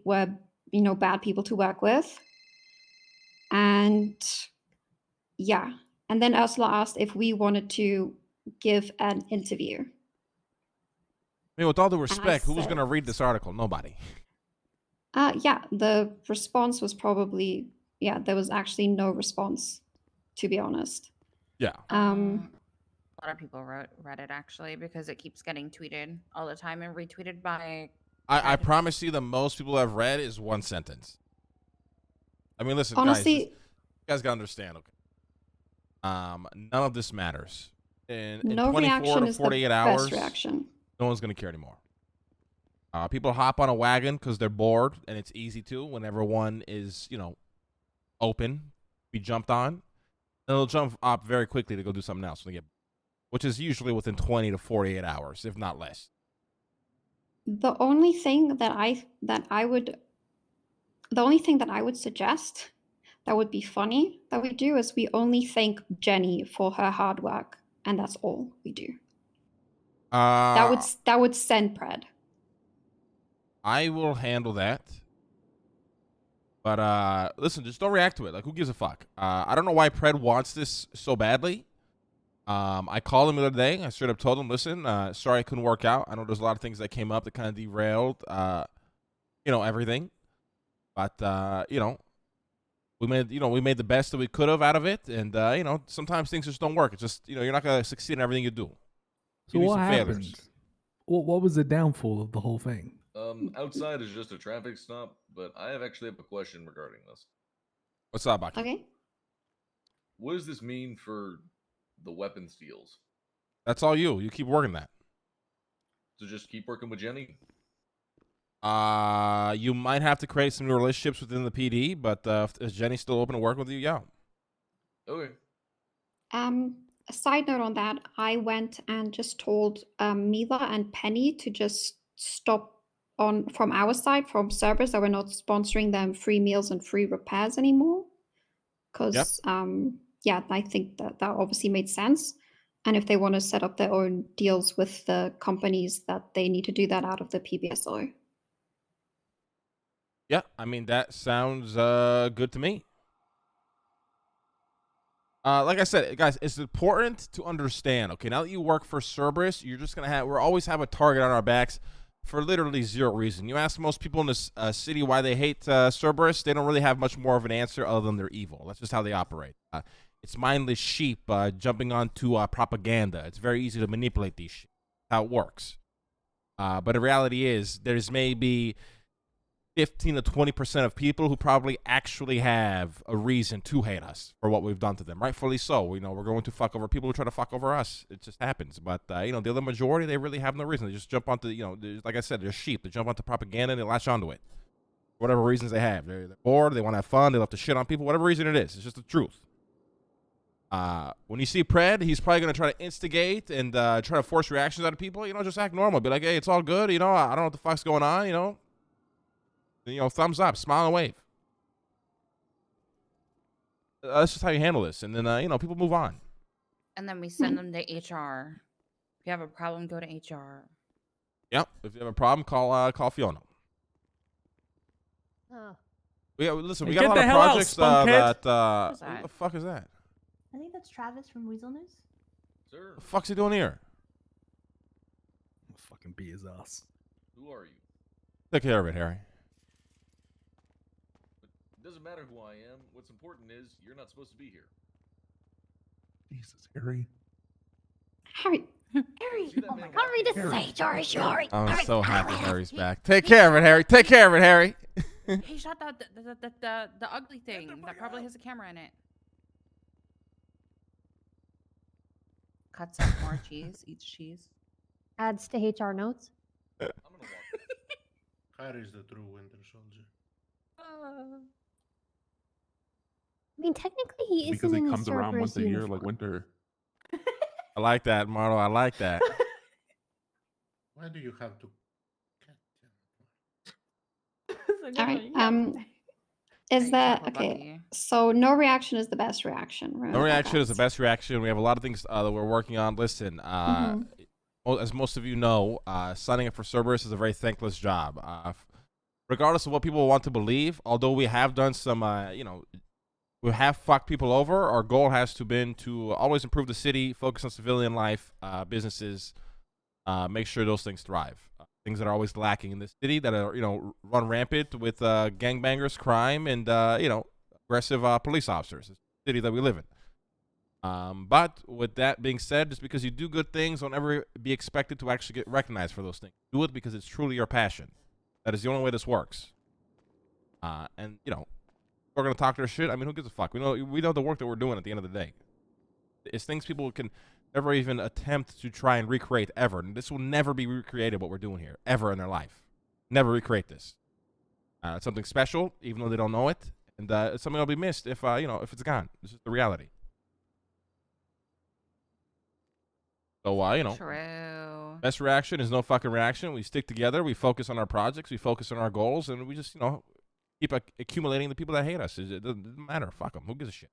were, bad people to work with. And yeah. And then Ursula asked if we wanted to give an interview. I mean, with all due respect, who was going to read this article? Nobody. Yeah, the response was probably, there was actually no response, to be honest. Yeah. A lot of people read it, actually, because it keeps getting tweeted all the time and retweeted by... I promise you the most people have read is one sentence. I mean, listen, honestly, guys, you guys got to understand, okay? None of this matters. In no 24 to 48 hours, best reaction. No one's going to care anymore. People hop on a wagon because they're bored, and it's easy to when everyone is, open, be jumped on. And they'll jump up very quickly to go do something else when they get, which is usually within 20 to 48 hours, if not less. The only thing that I would suggest that would be funny that we do is we only thank Jenny for her hard work, and that's all we do. That would send Pred. I will handle that. But listen, just don't react to it. Like, who gives a fuck? I don't know why Pred wants this so badly. I called him the other day. I straight up told him, listen, sorry I couldn't work out. I know there's a lot of things that came up that kind of derailed, everything. But, we made the best that we could have out of it. And, sometimes things just don't work. It's just, you're not going to succeed in everything you do. So what happened? What was the downfall of the whole thing? Outside is just a traffic stop, but I actually have a question regarding this. What's up, Baki? Okay. What does this mean for the weapons deals? That's all you. You keep working that. So just keep working with Jenny? You might have to create some new relationships within the PD, but is Jenny still open to working with you? Yeah. Okay. A side note on that, I went and just told Mila and Penny to just stop from our side, from Cerberus, that we're not sponsoring them free meals and free repairs anymore. Because, I think that obviously made sense. And if they want to set up their own deals with the companies, that they need to do that out of the PBSO. Yeah, I mean, that sounds good to me. Like I said, guys, it's important to understand, okay, now that you work for Cerberus, you're just going to we'll always have a target on our backs for literally zero reason. You ask most people in this city why they hate Cerberus, they don't really have much more of an answer other than they're evil. That's just how they operate. It's mindless sheep jumping onto propaganda. It's very easy to manipulate these shit. How it works. But the reality is, there's maybe 15 to 20% of people who probably actually have a reason to hate us for what we've done to them. Rightfully so. We're going to fuck over people who try to fuck over us. It just happens. But, the other majority, they really have no reason. They just jump onto, like I said, they're sheep. They jump onto propaganda and they latch onto it. For whatever reasons they have. They're bored. They want to have fun. They love to shit on people. Whatever reason it is. It's just the truth. When you see Pred, he's probably going to try to instigate and try to force reactions out of people. Just act normal. Be like, hey, it's all good. I don't know what the fuck's going on, thumbs up, smile and wave. That's just how you handle this. And then, people move on. And then we send them to HR. If you have a problem, go to HR. Yep. If you have a problem, call Fiona. Listen, we got a lot of projects what the fuck is that? I think that's Travis from Weasel News. Sir. What the fuck's he doing here? I'll fucking beat his ass. Who are you? Take care of it, Harry. It doesn't matter who I am. What's important is you're not supposed to be here. Jesus, Harry. Harry. Oh my God. Hurry, this is HR. Harry. I'm so happy Harry's back. Take care of it, Harry. Take care of it, Harry. He shot the ugly thing that probably has a camera in it. Cuts up more cheese, eats cheese. Adds to HR notes. I'm gonna walk. Harry's the true Winter Soldier. I mean, technically, he is because he comes around once a year, like winter. I like that, Marlo. I like that. Why do you have to? All right. Is that okay? So no reaction is the best reaction. No reaction is the best reaction. We have a lot of things that we're working on. Listen, as most of you know, signing up for Cerberus is a very thankless job. regardless of what people want to believe, although we have done some, we have fucked people over, our goal has to been to always improve the city, focus on civilian life, businesses, make sure those things thrive. Things that are always lacking in this city that are, run rampant with gangbangers, crime, and, aggressive police officers. It's the city that we live in. But with that being said, just because you do good things, don't ever be expected to actually get recognized for those things. Do it because it's truly your passion. That is the only way this works. And, we're going to talk their shit. I mean, who gives a fuck? We know the work that we're doing at the end of the day. It's things people can never even attempt to try and recreate ever. And this will never be recreated, what we're doing here, ever in their life. Never recreate this. It's something special, even though they don't know it. And it's something that'll be missed if if it's gone. This is the reality. So, True. best reaction is no fucking reaction. We stick together. We focus on our projects. We focus on our goals. And we just, keep accumulating the people that hate us. It doesn't matter. Fuck them. Who gives a shit?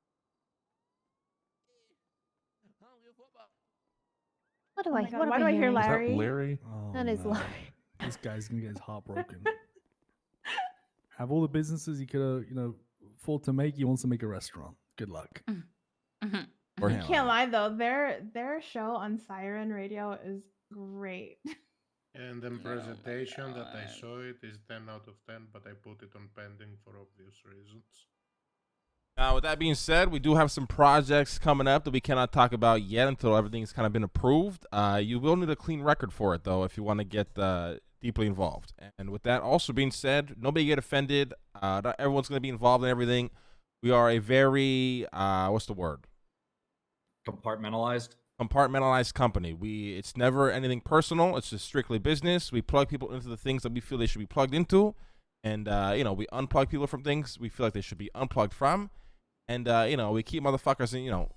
What do I? God, What why am do I hear hearing? Is that Larry? Larry? Oh, That is no. Larry. This guy's gonna get his heart broken. Have all the businesses he could have, afford to make. He wants to make a restaurant. Good luck. Mhm. Or I him. can't lie though, their show on Siren Radio is great. And the Oh my presentation that I God. saw it is 10 out of 10, but I put it on pending for obvious reasons. Now, with that being said, we do have some projects coming up that we cannot talk about yet until everything's kind of been approved. You will need a clean record for it, though, if you want to get deeply involved. And with that also being said, nobody get offended. Not everyone's going to be involved in everything. We are a very, what's the word? Compartmentalized Company. It's never anything personal. It's just strictly business. We plug people into the things that we feel they should be plugged into. And, we unplug people from things we feel like they should be unplugged from. And, we keep motherfuckers,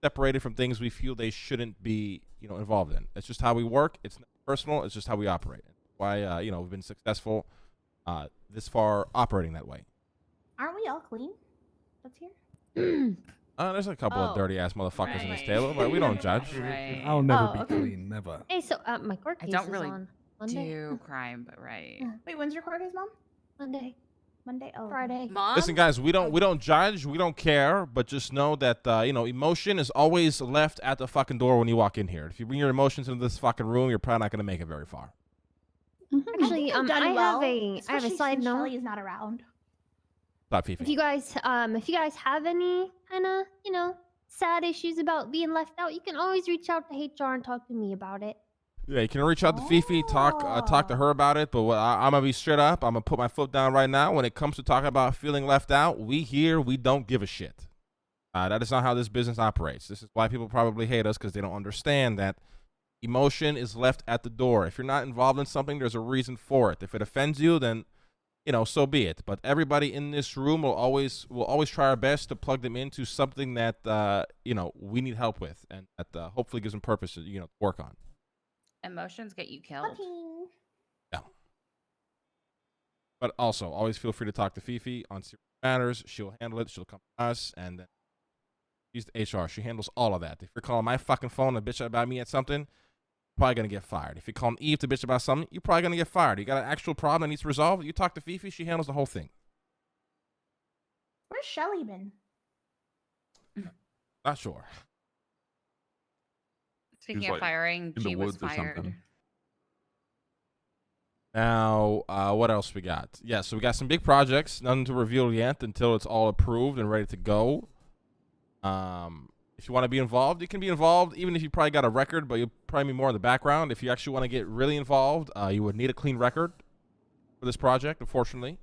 separated from things we feel they shouldn't be, involved in. It's just how we work. It's not personal. It's just how we operate. Why, we've been successful this far operating that way. Aren't we all clean? That's here. There's a couple of Oh, dirty-ass motherfuckers in this right. table, but we don't judge. Right. I'll never Oh, be okay. clean. Never. Hey, so my court I case don't is really on Monday. Do crime, but right. Yeah. Wait, when's your court case, Mom? Monday, Monday? Oh, okay. Friday. Mom? Listen, guys, we don't judge, we don't care, but just know that emotion is always left at the fucking door when you walk in here. If you bring your emotions into this fucking room, you're probably not gonna make it very far. Actually, I've done I well, have a especially side since note. Shelly is not around. Stop, Fifi. If you guys have any kind of sad issues about being left out, you can always reach out to HR and talk to me about it. Yeah, you can reach out to Fifi, talk to her about it. But I'm gonna be straight up. I'm gonna put my foot down right now. When it comes to talking about feeling left out, we don't give a shit. That is not how this business operates. This is why people probably hate us, because they don't understand that emotion is left at the door. If you're not involved in something, there's a reason for it. If it offends you, then so be it. But everybody in this room will always try our best to plug them into something that we need help with, and that hopefully gives them purpose to work on. Emotions get you killed. Okay. Yeah. But also, always feel free to talk to Fifi on serious matters. She'll handle it. She'll come to us, and then she's the HR. She handles all of that. If you're calling my fucking phone to bitch about me at something, you're probably gonna get fired. If you're calling Eve to bitch about something, you're probably gonna get fired. You got an actual problem that needs resolved, you talk to Fifi. She handles the whole thing. Where's Shelly been? Not sure. Speaking He's of like firing, in the G was woods or fired. something. Now, what else we got? Yeah, so we got some big projects. Nothing to reveal yet until it's all approved and ready to go. If you want to be involved, you can be involved, even if you probably got a record, but you'll probably be more in the background. If you actually want to get really involved, you would need a clean record for this project, unfortunately.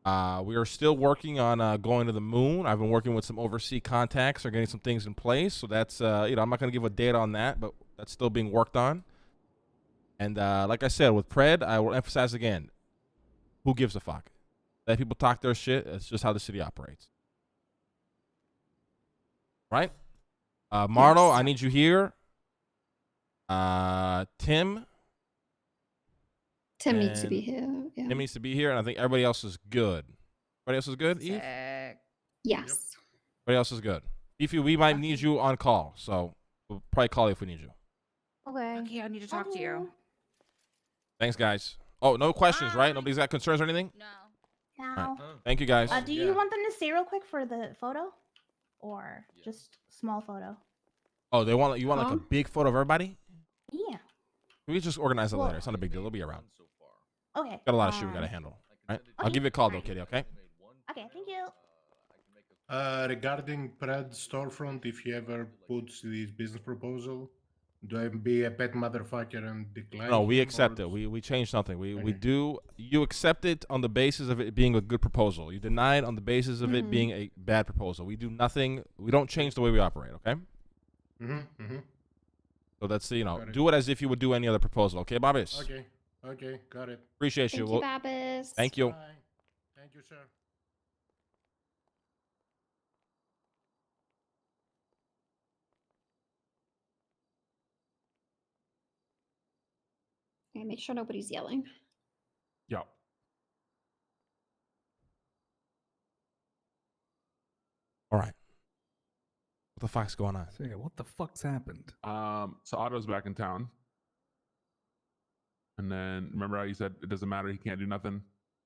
We are still working on going to the moon. I've been working with some overseas contacts or getting some things in place. So that's, I'm not going to give a date on that, but that's still being worked on. And like I said, with Pred, I will emphasize again, who gives a fuck? Let people talk their shit. It's just how the city operates. Right? Marlo, I need you here. Tim needs to And be here. Yeah. Tim needs to be here, and I think everybody else is good. Everybody else is good, Eve? Sick. Yes. Everybody else is good. Fifi, we might need you on call, so we'll probably call you if we need you. Okay. Okay, I need to talk to you. Thanks, guys. Oh, no questions, right? Nobody's got concerns or anything? No. Now, Thank you, guys. do you want them to stay real quick for the photo, or just small photo? Oh, you want like a big photo of everybody? Yeah. We just organize it Well- later. It's not a big deal. They'll be around. Okay. Got a lot of shit we gotta handle. All right? I'll give you a call though, Kitty. Okay? Okay. Thank you. Regarding Pred storefront, if he ever puts this business proposal, do I be a pet motherfucker and decline? No, we him, accept or- it. We changed something. We Okay. do. You accept it on the basis of it being a good proposal. You deny it on the basis of it being a bad proposal. We do nothing. We don't change the way we operate. Okay? So that's Got it. do it as if you would do any other proposal. Okay, Babis? Okay, got it. Appreciate you. Thank you, Babis. Thank you. Bye. Thank you, sir. Okay, make sure nobody's yelling. Yeah. All right. What the fuck's going on? So yeah, what the fuck's happened? So Otto's back in town. And then remember how you said it doesn't matter, he can't do nothing?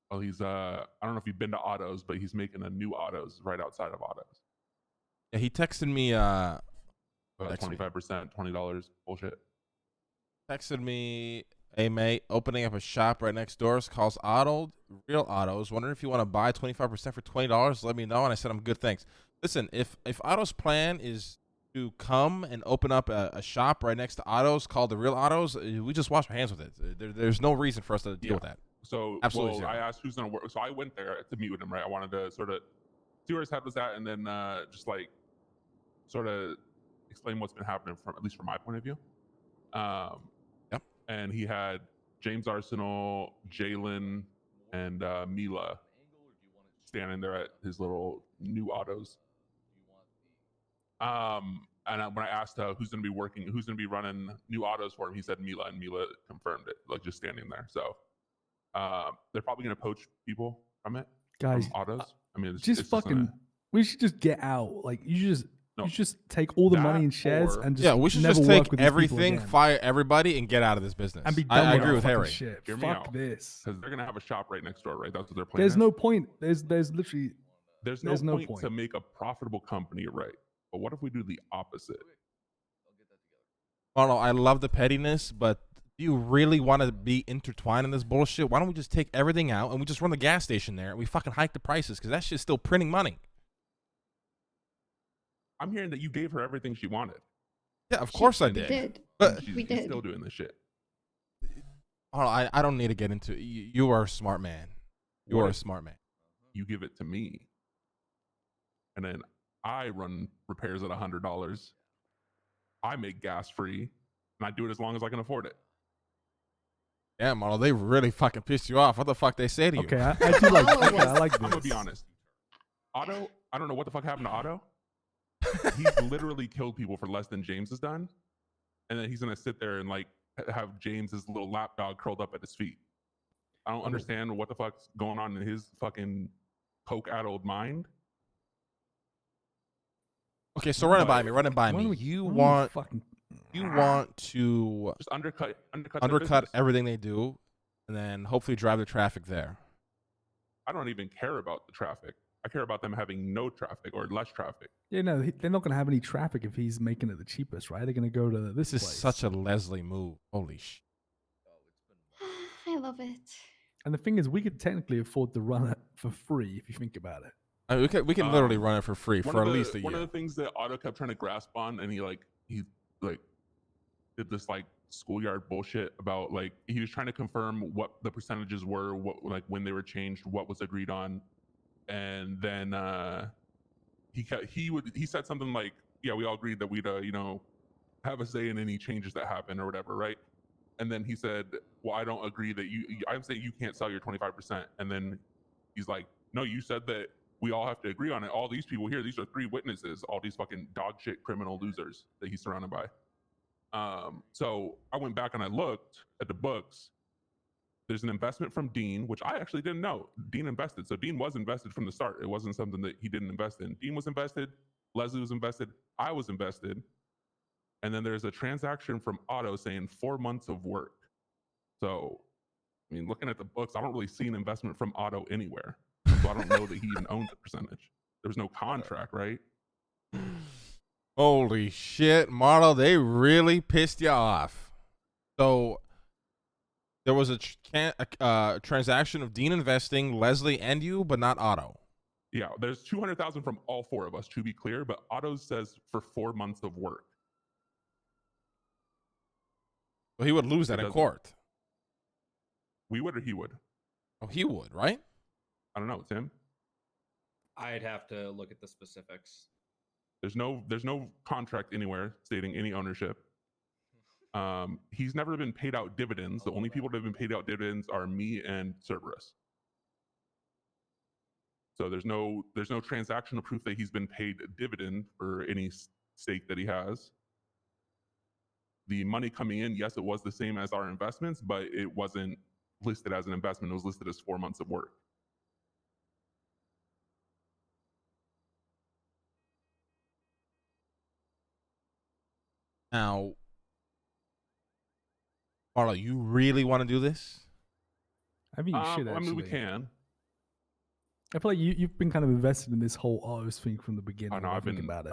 Well, he's I don't know if you've been to Otto's, but he's making a new Otto's right outside of Otto's. Yeah, he texted me. About Text me. 25%, $20 bullshit. Texted me, hey mate, opening up a shop right next door. It's called Real Autos. Wondering if you want to buy 25% for $20. Let me know. And I said, I'm good, thanks. Listen, if Otto's plan is to come and open up a shop right next to Otto's called the Real Autos, we just wash our hands with it. There's no reason for us to deal with that. So Absolutely well, zero. I asked who's gonna work. So I went there to meet with him, right? I wanted to sort of see where his head was at, and then just like sort of explain what's been happening from at least from my point of view. Yep. And he had James Arsenal, Jalen, and Mila standing there at his little new Autos. And when I asked who's going to be working, who's going to be running new Autos for him, he said Mila, and Mila confirmed it, like just standing there. So they're probably going to poach people from it, Guys, from Autos. I mean, it's just fucking. gonna, We should just get out. Like you No. just take all the money That in shares or- and just Yeah, we should never just work take with these people everything, again. fire everybody, and get out of this business. And be done I with agree our with fucking Harry. shit. Hear me Fuck out. this. because they're going to have a shop right next door, right? That's what they're planning. There's no point. There's literally There's there's no point to point. make a profitable company, right? But what if we do the opposite? Oh no, I love the pettiness, but do you really want to be intertwined in this bullshit? Why don't we just take everything out and we just run the gas station there and we fucking hike the prices because that shit's still printing money. I'm hearing that you gave her everything she wanted. Yeah, of course I We did. did. But She's, We she's did. still doing this shit. oh, I don't need to get into it. You are a smart man. You What are a if smart man. You give it to me, and then I run repairs at $100. I make gas free, and I do it as long as I can afford it. Yeah, Marlo, they really fucking pissed you off. What the fuck they say to you? Okay, I do like. Okay, I like this. I'm gonna be honest. Otto, I don't know what the fuck happened to Otto. He's literally killed people for less than James has done, and then he's gonna sit there and like have James's little lapdog curled up at his feet. I don't understand what the fuck's going on in his fucking coke-addled mind. Okay, so run it by me. Run it by Why don't me. we- You why don't we want fucking you want to Just undercut their undercut business. everything they do, and then hopefully drive the traffic there. I don't even care about the traffic. I care about them having no traffic or less traffic. Yeah, no, they're not going to have any traffic if he's making it the cheapest, right? They're going to go to this This is place. such a Leslie move. Holy sh! I love it. And the thing is, we could technically afford to run it for free if you think about it. I mean, we can literally run it for free One for of at the- least a One of year. the things that Otto kept trying to grasp on, and he did this like schoolyard bullshit about like he was trying to confirm what the percentages were, what like when they were changed, what was agreed on, and then he said something like, "Yeah, we all agreed that we'd have a say in any changes that happen or whatever, right?" And then he said, "Well, I don't agree that I'm saying you can't sell your 25%." And then he's like, "No, you said that we all have to agree on it. All these people here, these are 3 witnesses, all these fucking dog shit criminal losers that he's surrounded by." So I went back and I looked at the books. There's an investment from Dean, which I actually didn't know. Dean invested. So Dean was invested from the start. It wasn't something that he didn't invest in. Dean was invested. Leslie was invested. I was invested. And then there's a transaction from Otto saying 4 months of work. So I mean, looking at the books, I don't really see an investment from Otto anywhere. So I don't know that he even owns a percentage. There's no contract, right? Holy shit, Marlo, they really pissed you off. So there was a transaction of Dean investing, Leslie, and you, but not Otto. Yeah, there's 200,000 from all four of us, to be clear, but Otto says for 4 months of work. So he would lose that in court. We would or he would? Oh, he would, right? I don't know, Tim. I'd have to look at the specifics. There's no contract anywhere stating any ownership. He's never been paid out dividends. The only people that have been paid out dividends are me and Cerberus. So there's no transactional proof that he's been paid a dividend for any stake that he has. The money coming in, yes, it was the same as our investments, but it wasn't listed as an investment. It was listed as 4 months of work. Now, Marlo, you really want to do this? I mean, you should I actually. mean, we can. I feel like you've been kind of invested in this whole Autos thing from the beginning. I know. I've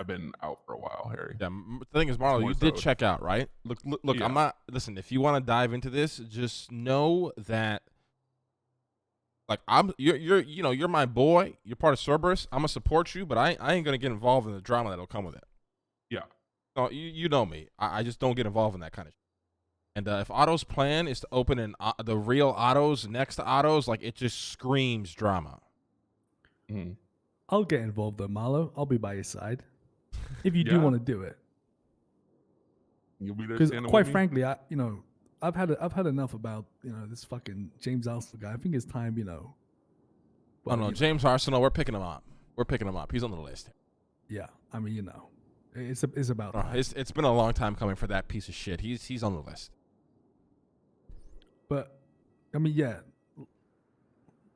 been out for a while, Harry. Yeah. The thing is, Marlo, you did check out, right? Look. Yeah. I'm not. Listen, if you want to dive into this, just know that, like, you're my boy. You're part of Cerberus. I'm gonna support you, but I ain't gonna get involved in the drama that'll come with it. Yeah. No, you know me. I just don't get involved in that kind of shit. And if Otto's plan is to open the real Autos next to Autos, like, it just screams drama. Mm-hmm. I'll get involved though, Marlo. I'll be by your side if you do want to do it. You'll be there. Because quite frankly, I've had enough about this fucking James Arsenal guy. I think it's time, But, no, James Arsenal, we're picking him up. He's on the list. Yeah, I mean, it's about. It's been a long time coming for that piece of shit. He's on the list. But I mean, yeah,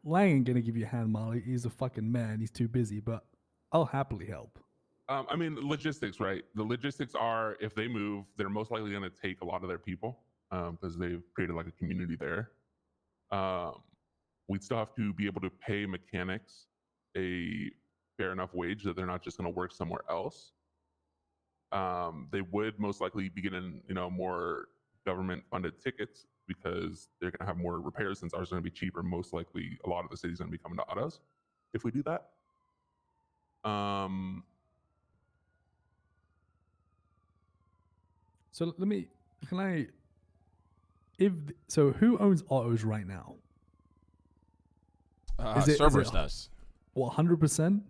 Lang ain't gonna give you a hand, Molly. He's a fucking man. He's too busy. But I'll happily help. I mean, logistics, right? The logistics are, if they move, they're most likely going to take a lot of their people because they've created like a community there. We'd still have to be able to pay mechanics a fair enough wage that they're not just going to work somewhere else. They would most likely be getting, more government-funded tickets because they're going to have more repairs since ours are going to be cheaper. Most likely, a lot of the city's going to be coming to Autos if we do that. So who owns Autos right now? Cerberus does. What, 100%?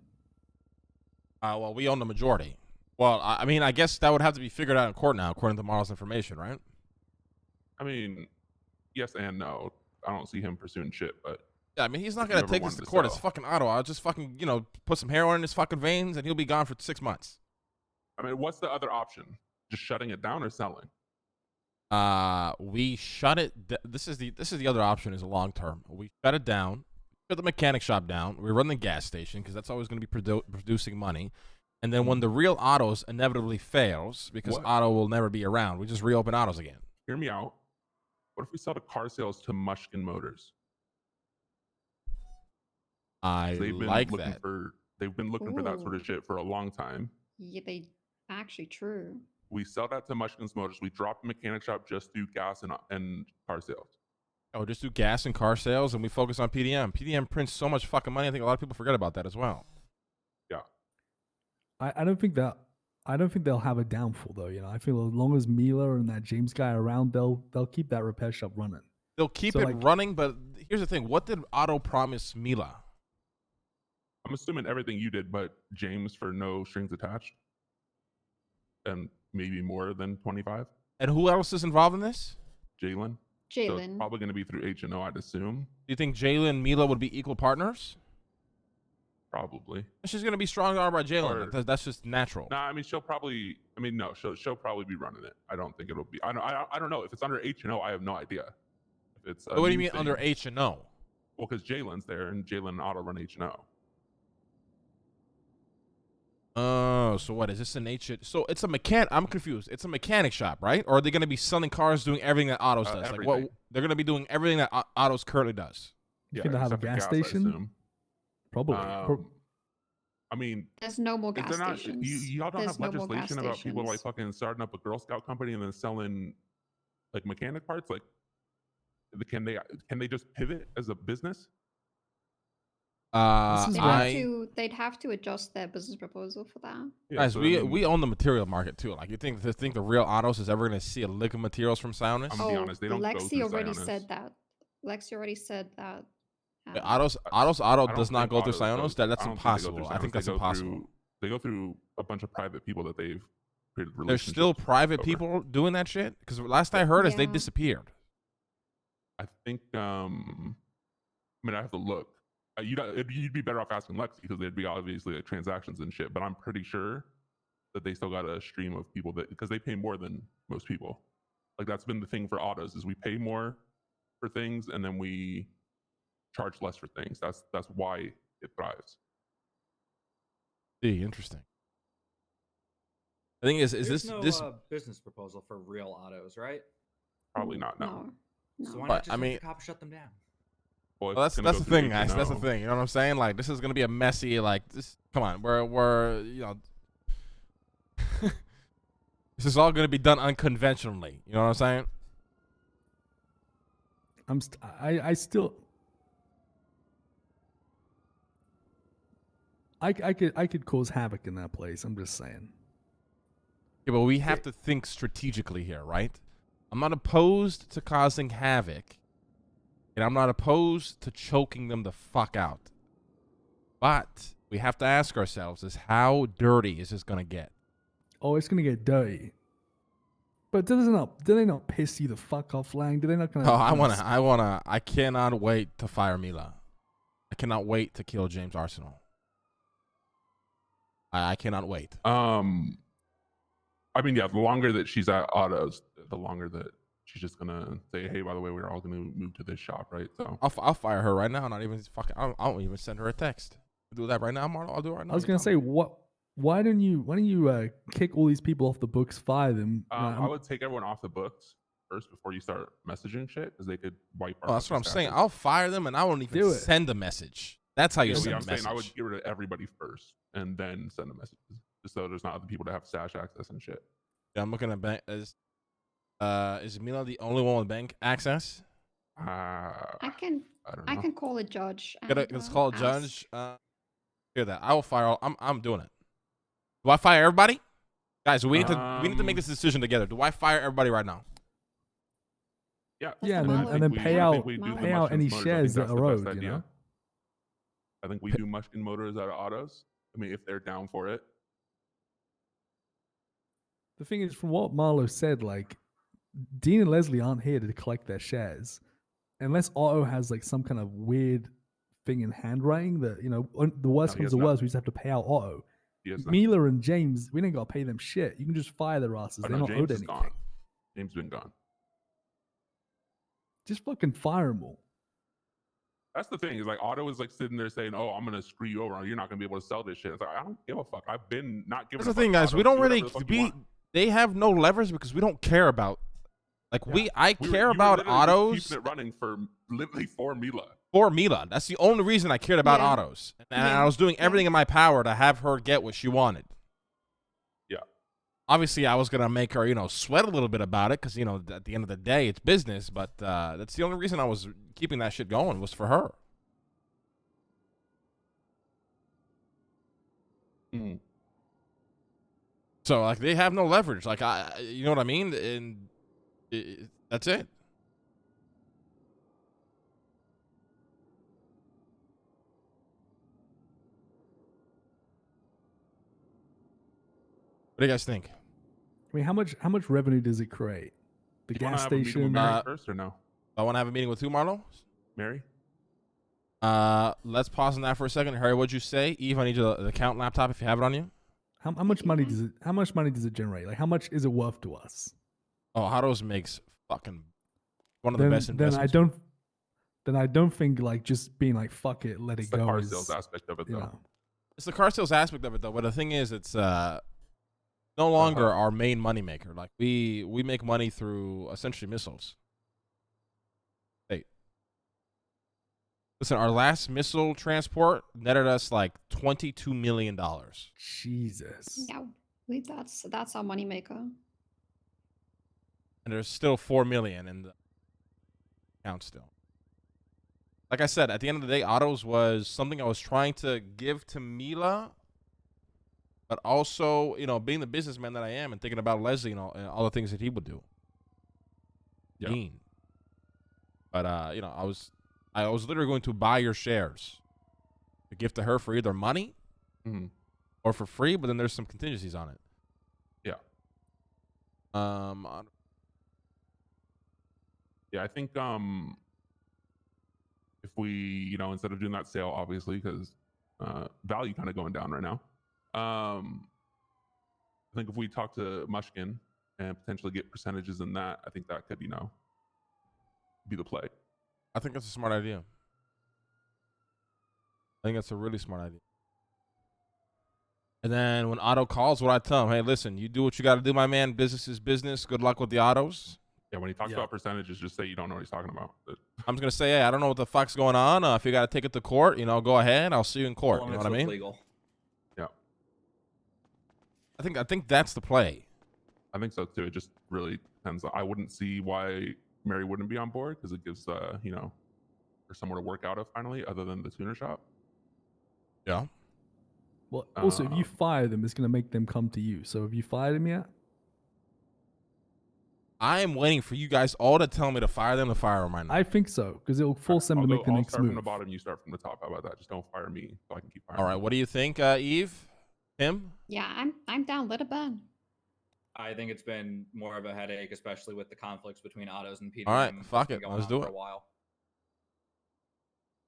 Well, we own the majority. Well, I mean, I guess that would have to be figured out in court now, according to tomorrow's information, right? I mean, yes and no. I don't see him pursuing shit, but yeah, I mean, he's not gonna take this to court. It's fucking Otto. I'll just fucking, put some heroin in his fucking veins, and he'll be gone for 6 months. I mean, what's the other option? Just shutting it down or selling? We shut it. This is the other option. Is a long term. We shut it down. Shut the mechanic shop down. We run the gas station because that's always going to be producing money. And then when the real Autos inevitably fails, because Otto will never be around, we just reopen Autos again. Hear me out. What if we sell the car sales to Mushkin Motors? I like that. They've been looking for that sort of shit for a long time. Yeah, they actually true. We sell that to Mushkin's Motors. We drop the mechanic shop, just do gas and car sales. Oh, just do gas and car sales, and we focus on PDM. PDM prints so much fucking money. I think a lot of people forget about that as well. Yeah. I don't think they'll have a downfall though. I feel as long as Mila and that James guy are around, they'll keep that repair shop running. They'll keep it running, but here's the thing: what did Otto promise Mila? I'm assuming everything you did, but James for no strings attached, and maybe more than 25. And who else is involved in this? Jalen. So it's probably going to be through H&O, I'd assume. Do you think Jalen and Mila would be equal partners? Probably. She's going to be strong armed by Jalen. That's just natural. Nah, I mean, she'll probably be running it. I don't think it'll be. I don't know. If it's under H&O, I have no idea. If it's what do you mean under H&O? Well, because Jalen's there, and Jalen and Otto run H&O. Oh, so what is this? So it's a mechanic. I'm confused. It's a mechanic shop, right? Or are they going to be selling cars, doing everything that Autos does? Like what? They're going to be doing everything that Autos currently does. You Yeah, think they have a except for gas I station? assume. Probably. I mean, There's no more gas is there not, stations. y'all don't There's have no more gas legislation about people like stations. fucking starting up a Girl Scout company and then selling like mechanic parts? Like, can they just pivot as a business? They'd have to adjust their business proposal for that. Yeah, Guys, so we own the material market too. Like, you think the real Autos is ever going to see a lick of materials from Sionis? I'm gonna be honest, they don't go Lexi through already Sionis. said that. Lexi already said that. Auto I does not think go through Autos Sionis. goes- That's I don't think they go impossible. through I think Sionis. They that's go impossible. They go through a bunch of private people that they've created relationships. There's still private over. people doing that shit? Because last I heard is they Yeah. disappeared. I think. I mean, I have to look. You'd be better off asking Lexi because there'd be obviously like transactions and shit. But I'm pretty sure that they still got a stream of people that because they pay more than most people. Like that's been the thing for Autos is we pay more for things and then we charge less for things. That's why it thrives. See, interesting. The thing is There's this no this? business proposal for real autos, right? Probably not. No. So why But, not just I have mean- the cops shut them down? Well, Well, that's gonna the go through thing, guys. That's the H&O. thing. You know what I'm saying? Like, this is gonna be a messy. Like, this. Come on, we're you know. This is all gonna be done unconventionally. You know what I'm saying? I could cause havoc in that place. I'm just saying. Yeah, but we have to think strategically here, right? I'm not opposed to causing havoc, and I'm not opposed to choking them the fuck out. But we have to ask ourselves: is how dirty is this gonna get? Oh, it's gonna get dirty. But do they not piss you the fuck off, Lang? Do they not gonna? Oh, I cannot wait to fire Mila. I cannot wait to kill James Arsenal. I cannot wait. I mean, yeah, the longer that she's at Autos, the longer that she's just gonna say, "Hey, by the way, we're all gonna move to this shop," right? So I'll fire her right now. Not even fucking. I won't even send her a text. Do that right now, Marlo. I'll do it right now. I was gonna say, why don't you kick all these people off the books, fire them? I would take everyone off the books first before you start messaging shit, because they could wipe. Oh, that's what I'm saying. I'll fire them, and I won't even send a message. That's how you send a I'm message. saying I would get rid of everybody first, and then send a message, just so there's not other people that have stash access and shit. Yeah, I'm looking at bank. Is Mila the only one with bank access? I can call a judge. Let's call a judge. Hear that? I will fire. I'm doing it. Do I fire everybody? Guys, we need to make this decision together. Do I fire everybody right now? Yeah, and then pay out any shares that are owed. You know. I think we do Mushkin Motors out of Autos. I mean, if they're down for it. The thing is, from what Marlo said, like Dean and Leslie aren't here to collect their shares, unless Otto has like some kind of weird thing in handwriting that the worst comes to worst, we just have to pay out Otto. Mila and James, we don't got to pay them shit. You can just fire their asses. They're not owed anything. Gone. James been gone. Just fucking fire them all. That's the thing. Is like Otto is like sitting there saying, "Oh, I'm gonna screw you over. You're not gonna be able to sell this shit." It's like I don't give a fuck. I've been not giving. That's the thing, guys. We don't really. They have no leverage because we don't care about. Like I care about Autos. Keeping it running for literally for Mila. For Mila, that's the only reason I cared about Autos, and I was doing everything in my power to have her get what she wanted. Yeah. Obviously, I was gonna make her, sweat a little bit about it because at the end of the day, it's business. But that's the only reason I was keeping that shit going was for her. Mm. So like they have no leverage. Like you know what I mean? And that's it. What do you guys think? I mean, how much revenue does it create? The gas station. First or no? I want to have a meeting with who, Marlo? Mary. Let's pause on that for a second. Harry, what'd you say? Eve, I need the account laptop if you have it on you. How much money does it? How much money does it generate? Like, how much is it worth to us? Oh, Autos makes fucking one of the best investments. Then I don't think like just being like fuck it, let it It's go. the car sales aspect of it, though. It's the car sales aspect of it, though. But the thing is, it's no longer our main moneymaker. Like we make money through essentially missiles. Hey, listen, our last missile transport netted us like $22 million. Jesus. Yeah, that's our moneymaker. And there's still 4 million in the account still. Like I said, at the end of the day, autos was something I was trying to give to Mila, but also, you know, being the businessman that I am and thinking about Leslie and all the things that he would do. Yeah. Mean. But you know, I was literally going to buy your shares to give to her for either money or for free, but then there's some contingencies on it. Yeah. Yeah, I think if we, you know, instead of doing that sale, obviously, because value kind of going down right now. I think if we talk to Mushkin and potentially get percentages in that, I think that could, you know, be the play. I think that's a smart idea. I think that's a really smart idea. And then when Otto calls, what I tell him, hey, listen, you do what you got to do, my man. Business is business. Good luck with the autos. Yeah, when he talks about percentages, just say you don't know what he's talking about. I'm just going to say, hey, I don't know what the fuck's going on. If you got to take it to court, you know, go ahead. I'll see you in court. You know what I mean? Legal. Yeah. I think that's the play. I think so, too. It just really depends. I wouldn't see why Mary wouldn't be on board because it gives, you know, her somewhere to work out of finally, other than the tuner shop. Yeah. Well, also, if you fire them, it's going to make them come to you. So have you fired them yet? I am waiting for you guys all to tell me to fire them right now. I think so, because it will force them to make the next start move. from the bottom, you start from the top. How about that? Just don't fire me so I can keep firing. All right, what do you think, Eve? Him? Yeah, I'm down. Let it burn. I think it's been more of a headache, especially with the conflicts between autos and PDM. All right, fuck been it. going Let's on do for it. a while.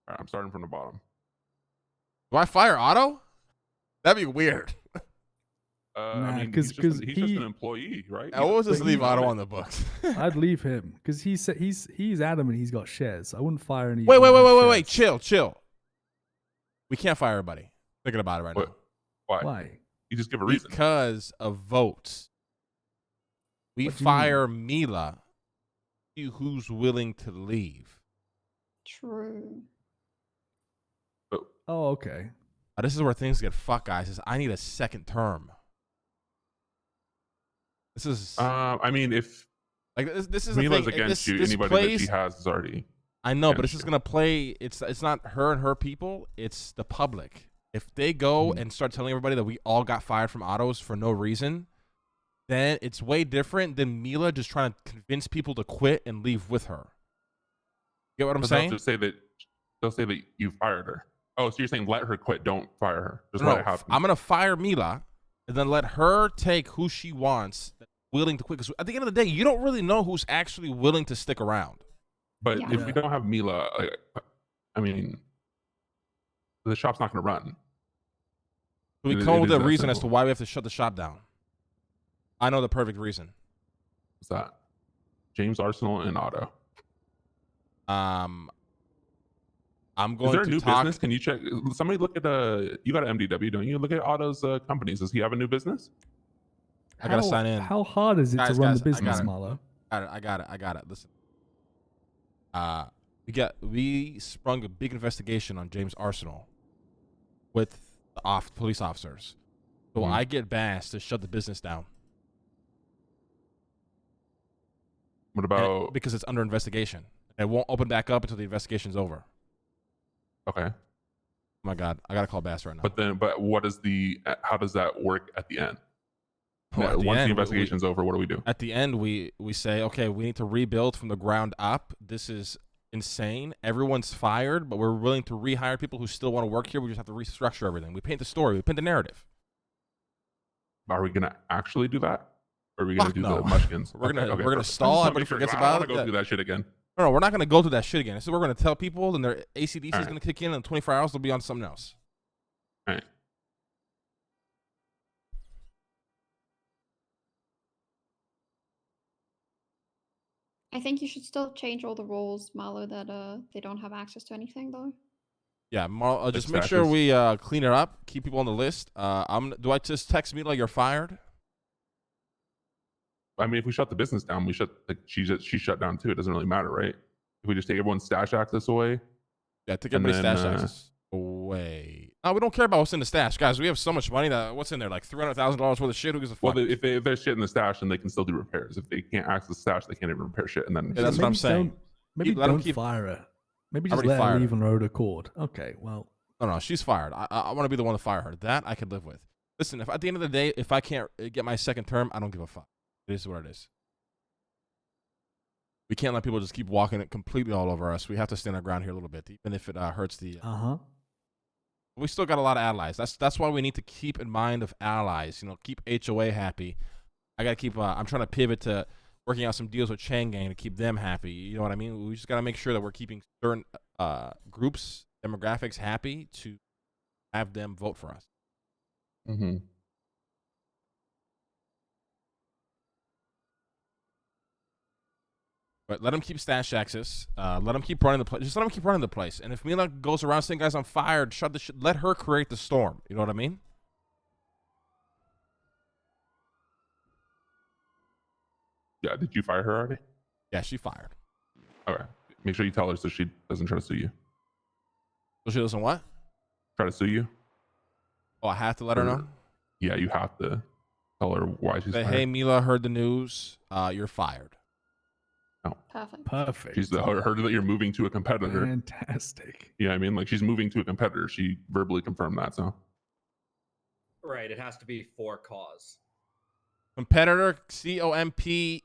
All right, I'm starting from the bottom. Do I fire Otto? That'd be weird. I mean, because he's just an employee, right? I always just leave Otto it. on the books. I'd leave him because he said he's adamant he's got shares. I wouldn't fire any. Wait. Chill. We can't fire everybody. Thinking about it right now. Why? You just give a reason. Because of votes. We fire Mila. See who's willing to leave. True. Oh, okay. This is where things get fucked, guys. Is I need a second term. This is. I mean, if like this is Mila's the thing. against you, This anybody plays, that she has is already. I know, but this is gonna play. It's not her and her people. It's the public. If they go and start telling everybody that we all got fired from autos for no reason, then it's way different than Mila just trying to convince people to quit and leave with her. You get what I'm saying? They'll say that you fired her. Oh, so you're saying let her quit, don't fire her. Just No, let it happen. I'm gonna fire Mila and then let her take who she wants, willing to quit. Because at the end of the day, you don't really know who's actually willing to stick around. But if we don't have Mila, I mean, the shop's not going to run. So we come up with a reason as to why we have to shut the shop down. I know the perfect reason. What's that? James Arsenal and Otto. I'm going Is there a to new talk. business? Can you check? Somebody look at you got an MDW, don't you? Look at Otto's companies. Does he have a new business? I gotta sign in. How hard is it to run the business, Marlo? I got it. Listen. We sprung a big investigation on James Arsenal with the police officers. So I get bashed to shut the business down. What about because it's under investigation. It won't open back up until the investigation's over. Okay. Oh my God, I gotta call Bass right now. But what is how does that work at the end? Well, Once the investigation's over, what do we do? At the end, we say, okay, we need to rebuild from the ground up. This is insane. Everyone's fired, but we're willing to rehire people who still want to work here. We just have to restructure everything. We paint the story. We paint the narrative. Are we gonna actually do that? Or are we gonna do the Mushkins? We're gonna stall. Everybody forgets about it. Go through that shit again. No, we're not gonna go through that shit again. This is what we're gonna tell people, and their ACDC is gonna kick in 24 hours. They'll be on something else. All right. I think you should still change all the roles, Malo, that they don't have access to anything though. Yeah, just make sure we clean it up, keep people on the list. Do I just text Mila you're fired? I mean, if we shut the business down, she shut down too. It doesn't really matter, right? If we just take everyone's stash access away. Yeah, take everybody's stash access away. No, we don't care about what's in the stash, guys. We have so much money that what's in there, like $300,000 worth of shit. Who gives a fuck? Well, if there's shit in the stash, then they can still do repairs. If they can't access the stash, they can't even repair shit. And then that's what I'm saying. Maybe don't fire her. Maybe just let her leave on her own accord. Okay, well. No, she's fired. I want to be the one to fire her. That I could live with. Listen, if at the end of the day, if I can't get my second term, I don't give a fuck. It is what it is. We can't let people just keep walking it completely all over us. We have to stand our ground here a little bit, even if it hurts the. We still got a lot of allies. That's why we need to keep in mind of allies. You know, keep HOA happy. I gotta keep. I'm trying to pivot to working out some deals with Chang Gang to keep them happy. You know what I mean? We just gotta make sure that we're keeping certain groups, demographics happy to have them vote for us. Mm-hmm. But let them keep stash access. Let them keep running the place. Just let them keep running the place. And if Mila goes around saying, "Guys, I'm fired," shut the shit. Let her create the storm. You know what I mean? Yeah. Did you fire her already? Yeah, she fired. Okay. Make sure you tell her so she doesn't try to sue you. So she doesn't what? Try to sue you. Oh, I have to let her know? Yeah, you have to tell her why she's fired. Hey, Mila, heard the news. You're fired. Perfect. She's heard that you're moving to a competitor. Fantastic. Yeah, I mean, like she's moving to a competitor. She verbally confirmed that. So. Right. It has to be for cause. Competitor, COMPETITOR.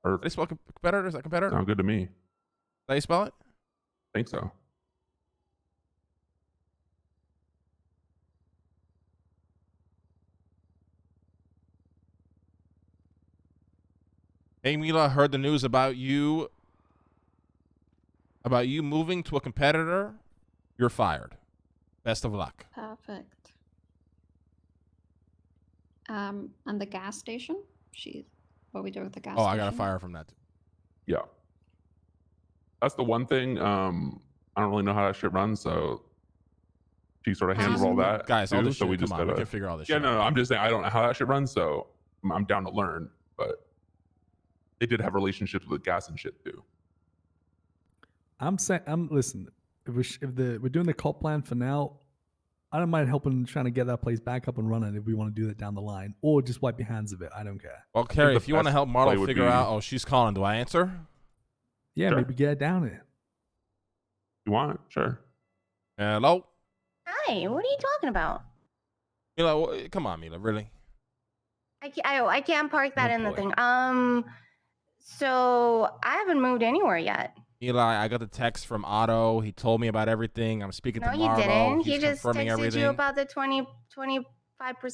Or they spell competitor? Is that competitor? Sound good to me. How you spell it? I think so. Hey, Mila, heard the news about you moving to a competitor. You're fired. Best of luck. Perfect. And the gas station? What we do with the gas station? I gotta fire her from that too. Yeah. That's the one thing. I don't really know how that shit runs, so she sort of handles all that. Guys, all this so shit, we just we can figure all this shit. shit. No, I'm just saying I don't know how that shit runs, so I'm down to learn. But they did have relationships with gas and shit too. Listen. If we're doing the cop plan for now, I don't mind helping trying to get that place back up and running if we want to do that down the line, or just wipe your hands of it. I don't care. Well, Carrie, if you want to help Marlo figure out, oh, she's calling. Do I answer? Yeah, Sure. maybe get it down there. You want? Sure. Hello. Hi. What are you talking about? Mila, come on, Mila. Really? I can't park that in the thing. So I haven't moved anywhere yet. Mila, I got the text from Otto. He told me about everything. I'm speaking to Marlo. No, you didn't. He's He just confirming texted everything. you about the 25%.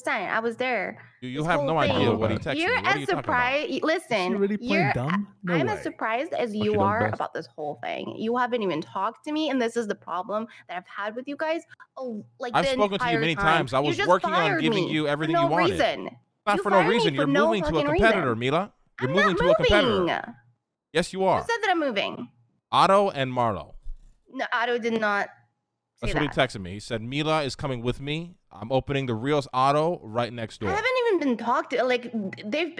I was there. You have no idea what he texted You're me. What are as you talking surprised. Listen, Is she really playing dumb? No I'm way. as surprised as she you does are best. about this whole thing. You haven't even talked to me, and this is the problem that I've had with you guys. I've spoken to you many times. I was working on giving you everything you wanted. Not for no reason. You're moving to a competitor, Mila. You're moving to a competitor. Yes, you are. Who said that I'm moving? Otto and Marlo. No, Otto did not say That's what he that. texted me. He said, Mila is coming with me. I'm opening the Real's Otto right next door. I haven't even been talked to. Like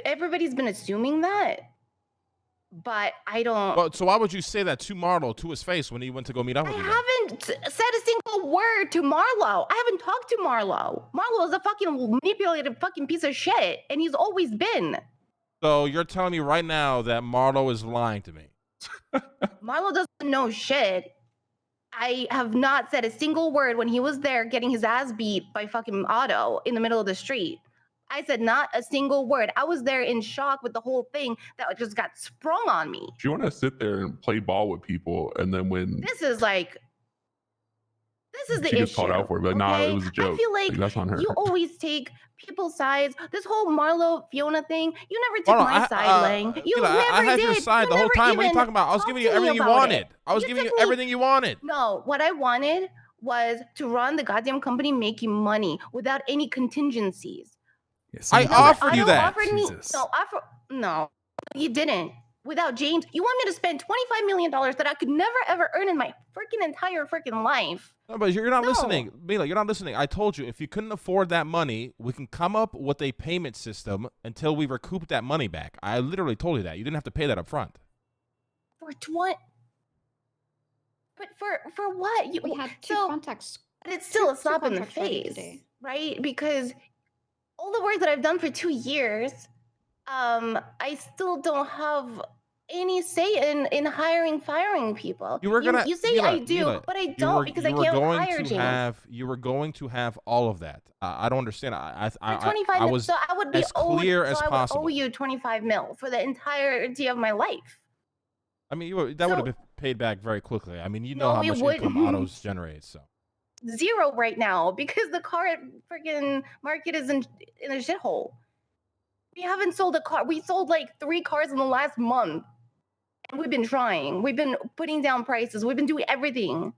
everybody's been assuming that, but I don't. Well, so why would you say that to Marlo to his face when he went to go meet up with you? I haven't said a single word to Marlo. I haven't talked to Marlo. Marlo is a fucking manipulated fucking piece of shit, and he's always been. So you're telling me right now that Marlo is lying to me? Marlo doesn't know shit. I have not said a single word when he was there getting his ass beat by fucking Otto in the middle of the street. I said not a single word. I was there in shock with the whole thing that just got sprung on me. If you want to sit there and play ball with people, and then when This is the she issue. gets called out for it, but nah, it was a joke. I feel like that's on her. you always take people's sides. This whole Marlo Fiona thing, you never took my side, Lang. You Mila, never I had did. your side the whole time. What are you talking about? I was giving you everything you wanted. I was giving you everything you wanted. No, what I wanted was to run the goddamn company making money without any contingencies. I offered you that. Offered me, no, you didn't. without James. You want me to spend $25 million that I could never ever earn in my freaking entire freaking life? No, but you're not No. listening. Mila, you're not listening. I told you, if you couldn't afford that money, we can come up with a payment system until we recoup that money back. I literally told you that. You didn't have to pay that up front. For what? But for what? We had two contacts. But it's still a two slap in the contracts ready face, today. right? Because all the work that I've done for 2 years, I still don't have any say in hiring, firing people. You were gonna. You say Mila, I do, Mila, but I you don't were- because you I were can't going hire to James. You were going to have all of that. I don't understand. For 25 I mil, was so I would be as owed, clear so as I would possible. owe you 25 mil for the entirety of my life. I mean, that would have been paid back very quickly. I mean, you know No, how it much income wouldn't. autos generate. So Zero right now because the car freaking market is in a shithole. We haven't sold a car. We sold like 3 cars in the last month. And we've been trying. We've been putting down prices. We've been doing everything.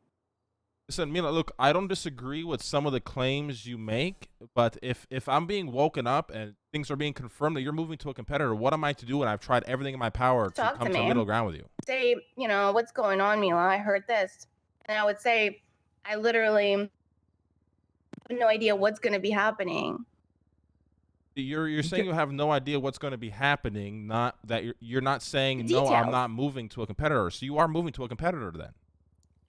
listen, Mila, look, I don't disagree with some of the claims you make, but if I'm being woken up and things are being confirmed that you're moving to a competitor, what am I to do when I've tried everything in my power to Talk come to to a me. middle ground with you? Say, what's going on, Mila? I heard this. And I would say, I literally have no idea what's going to be happening. You're saying you have no idea what's going to be happening, not that you're not saying, no, I'm Details. not moving to a competitor. So you are moving to a competitor then.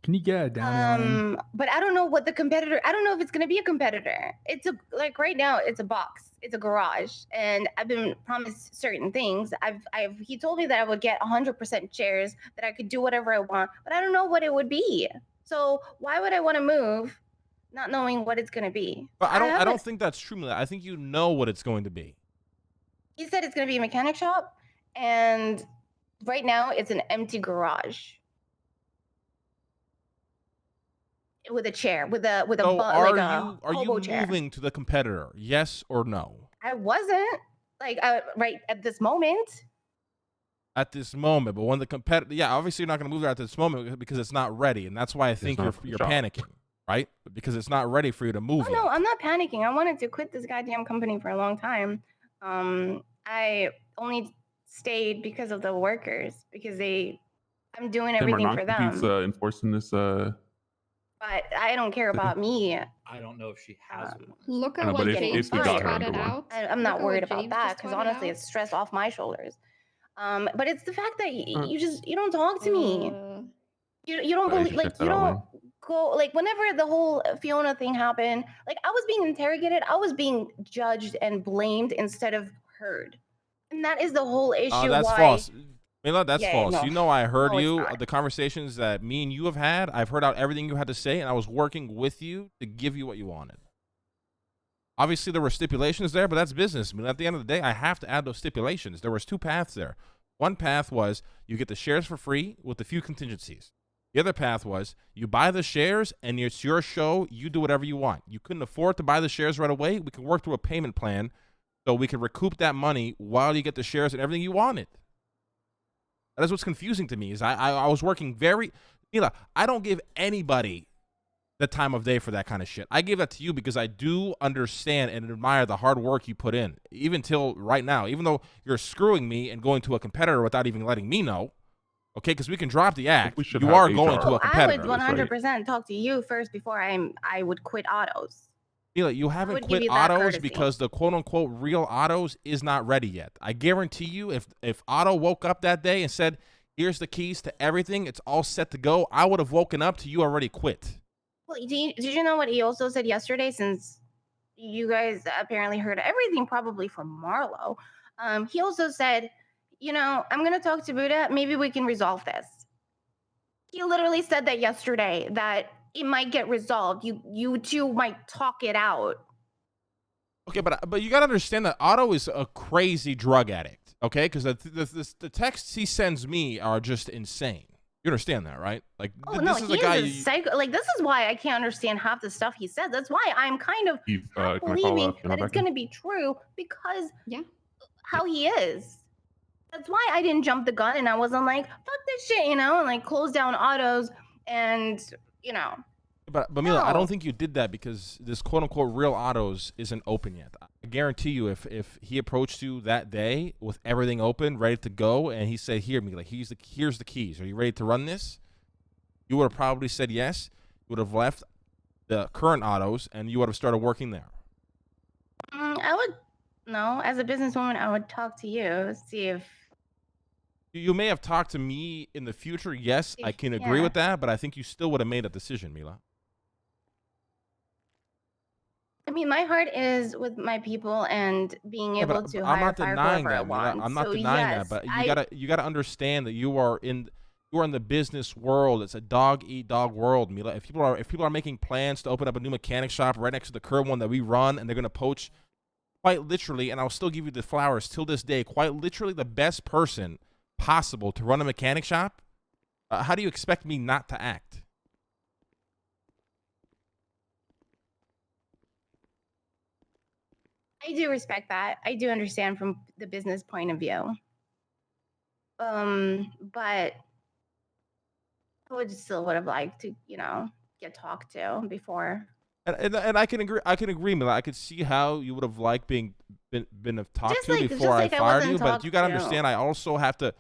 Can you get it down? But I don't know what the competitor. I don't know if it's gonna be a competitor. It's right now. It's a box. It's a garage, and I've been promised certain things. He told me that I would get 100% shares, that I could do whatever I want, but I don't know what it would be. So why would I want to move, not knowing what it's gonna be? But I don't think that's true, Mila. I think you know what it's going to be. He said it's gonna be a mechanic shop, and right now it's an empty garage. With a chair, with a So are hobo you chair. moving to the competitor? Yes or no? I wasn't right at this moment. At this moment, but when the competitor, yeah, obviously you're not going to move there at this moment because it's not ready, and that's why I think you're panicking, right? Because it's not ready for you to move. Oh no, I'm not panicking. I wanted to quit this goddamn company for a long time. I only stayed because of the workers, because I'm doing everything for them. Enforcing this. But I don't care about me. I don't know if she has one. Look I at know, what but if James we just got her trotted under one. out. I'm not Look at worried what about James that just because trotted honestly, out. it's stress off my shoulders. But it's the fact that you don't talk to me. You don't believe, like, you don't go, like, whenever the whole Fiona thing happened, like, I was being interrogated, I was being judged and blamed instead of heard. And that is the whole issue. That's why false. Mila, that's Yeah, false. no. You know I heard No, it's you, not. the conversations that me and you have had. I've heard out everything you had to say, and I was working with you to give you what you wanted. Obviously, there were stipulations there, but that's business. I mean, at the end of the day, I have to add those stipulations. There was 2 paths there. One path was you get the shares for free with a few contingencies. The other path was you buy the shares, and it's your show. You do whatever you want. You couldn't afford to buy the shares right away. We can work through a payment plan so we can recoup that money while you get the shares and everything you wanted. That is what's confusing to me. Is I was working very, Mila, I don't give anybody the time of day for that kind of shit. I give that to you because I do understand and admire the hard work you put in, even till right now. Even though you're screwing me and going to a competitor without even letting me know, okay? Because we can drop the act. You are going to a I competitor. would 100% talk to you first before I would quit autos. Mila, you haven't would give quit you that autos courtesy. because the quote-unquote real autos is not ready yet. I guarantee you, if Otto woke up that day and said, here's the keys to everything, it's all set to go, I would have woken up to you already quit. Well, did you know what he also said yesterday? Since you guys apparently heard everything probably from Marlo, he also said, I'm going to talk to Buddha. Maybe we can resolve this. He literally said that yesterday, that it might get resolved. You two might talk it out. Okay, but you got to understand that Otto is a crazy drug addict, okay? Because the texts he sends me are just insane. You understand that, right? Like, this is a guy. A psycho. Like, this is why I can't understand half the stuff he says. That's why I'm kind of half believing that it's going to be true because how he is. That's why I didn't jump the gun and I wasn't like, fuck this shit, and like close down autos and, But Mila, I don't think you did that because this quote unquote real autos isn't open yet. I guarantee you, if he approached you that day with everything open, ready to go, and he said, "Here, Mila, here's the keys. Are you ready to run this?" You would have probably said yes. You would have left the current autos, and you would have started working there. I would no. As a businesswoman, I would talk to you, see if You may have talked to me in the future. Yes, I can agree with that, but I think you still would have made a decision, Mila. I mean, my heart is with my people and being able to I'm hire not fire denying whoever I that, Mila. want. I'm not So denying yes, that, but you gotta understand that you are in the business world. It's a dog eat dog world, Mila. If people are making plans to open up a new mechanic shop right next to the current one that we run, and they're gonna poach, quite literally, and I'll still give you the flowers till this day, quite literally the best person possible to run a mechanic shop, how do you expect me not to act? I do respect that. I do understand from the business point of view. But I would have liked to, get talked to before. And I can agree, Mila. I could see how you would have liked been talked Just to like- before I just like I fired wasn't you, but talked you gotta to. understand I also have to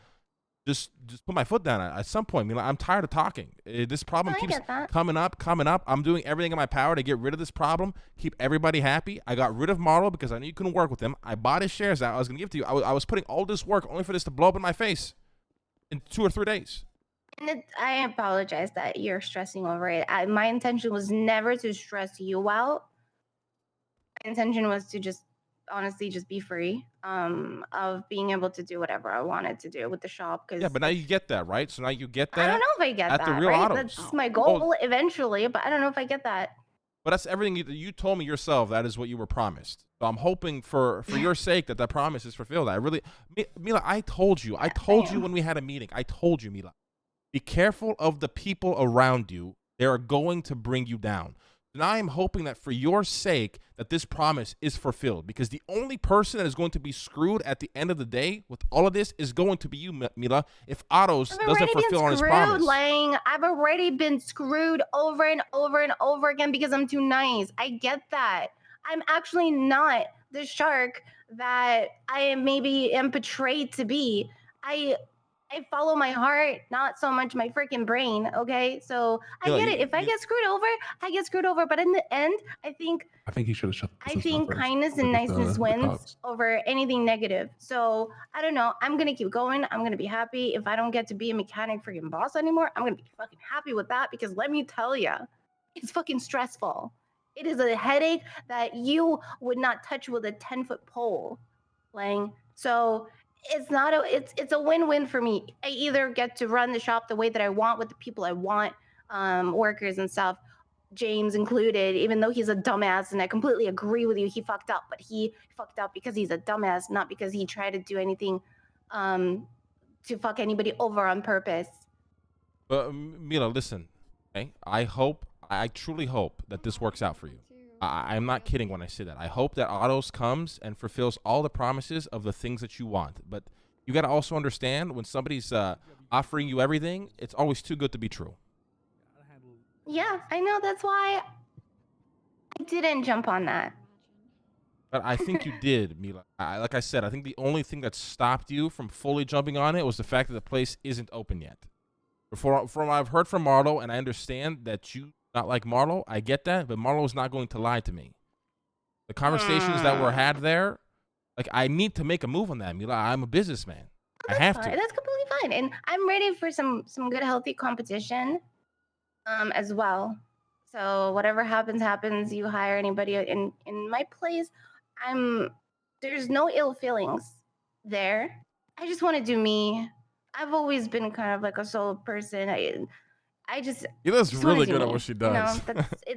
just put my foot down at some point, Mila. I'm tired of talking. This problem No, I keeps get that. coming up. I'm doing everything in my power to get rid of this problem, keep everybody happy. I got rid of Marlo because I knew you couldn't work with him. I bought his shares out. I was gonna give it to you. I was putting all this work only for this to blow up in my face in 2 or 3 days. And I apologize that you're stressing over it. My intention was never to stress you out. My intention was to just honestly just be free of being able to do whatever I wanted to do with the shop. Because Yeah, but now you get that, right? So now you get that. I don't know if I get at that. the real right? autos. That's my goal eventually, but I don't know if I get that. But that's everything you told me yourself. That is what you were promised. So I'm hoping for your sake that promise is fulfilled. I really, Mila, I told you when we had a meeting. I told you, Mila, be careful of the people around you. They are going to bring you down. And I am hoping that for your sake that this promise is fulfilled, because the only person that is going to be screwed at the end of the day with all of this is going to be you, Mila, if Ottos doesn't fulfill on his promise. I've already been screwed over and over and over again because I'm too nice. I get that. I'm actually not the shark that I maybe am portrayed to be. I follow my heart, not so much my freaking brain, okay? So I get it. If I get screwed over, I get screwed over. But in the end, I think he should have shut. I think kindness and niceness wins over anything negative. So I don't know. I'm gonna keep going. I'm gonna be happy. If I don't get to be a mechanic freaking boss anymore, I'm gonna be fucking happy with that, because let me tell you, it's fucking stressful. It is a headache that you would not touch with a 10-foot pole, Lang. So it's a win-win for me. I either get to run the shop the way that I want with the people I want, workers and stuff, James included, even though he's a dumbass, and I completely agree with you, he fucked up, but he fucked up because he's a dumbass, not because he tried to do anything to fuck anybody over on purpose. But Mila, listen, okay? I truly hope that this works out for you. I'm not kidding when I say that. I hope that Autos comes and fulfills all the promises of the things that you want. But you got to also understand, when somebody's offering you everything, it's always too good to be true. Yeah, I know. That's why I didn't jump on that. But I think you did, Mila. Like I said, I think the only thing that stopped you from fully jumping on it was the fact that the place isn't open yet. From what I've heard from Marlo, and I understand that you not like Marlo, I get that, but Marlo's not going to lie to me. The conversations that were had there, like, I need to make a move on that, Mila. I'm a businessman. I have to. That's completely fine, and I'm ready for some good, healthy competition, as well. So whatever happens. You hire anybody in my place. There's no ill feelings there. I just want to do me. I've always been kind of like a solo person. I just Mila's just wanna really do good at me, what she does. it's